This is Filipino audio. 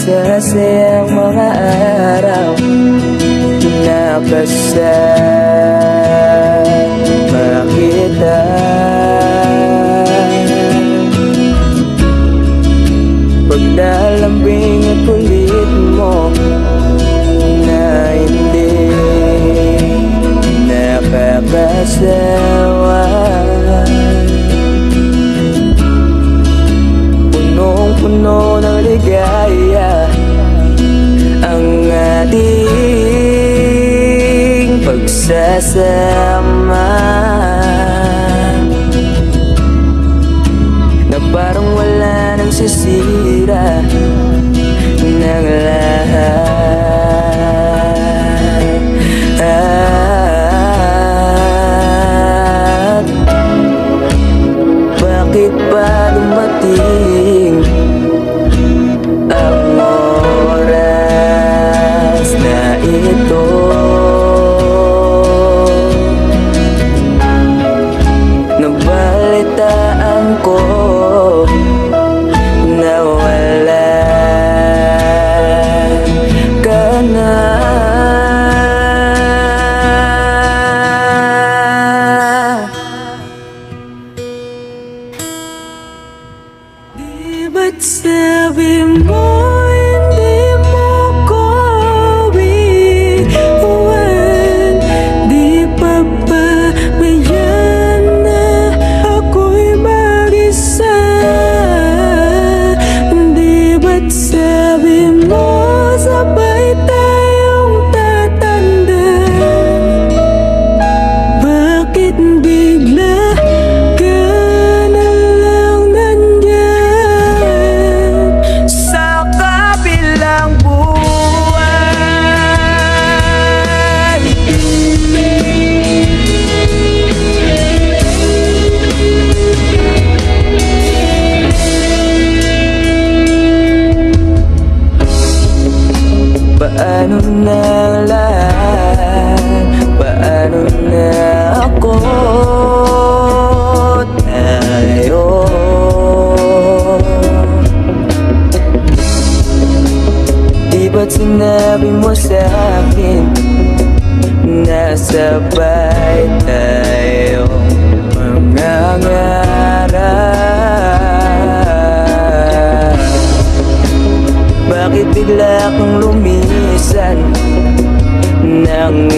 masasayang mga araw na kasama kita. Paglalambing at kulit mo na hindi nakakasawa, punong-puno ng ligaya ang ating pagsasama, na parang wala nang sisira ng lahat. Bakit ba dumating ang oras na ito? Nabalitaan ko na wala ka na. Di ba't sabi mo hindi mo ko iwan? Di pa ba mayan na ako'y mag-isa? Di ba't sabi mo sabay tayong tatanda? Bakit bigla ka na lang nandyan sa kabilang buwan? Paano na lahat? Paano na ako? Tayo di ba't sinabi mo sa'kin na sabay tayong mangangarap? Bakit bigla kang lumisan nang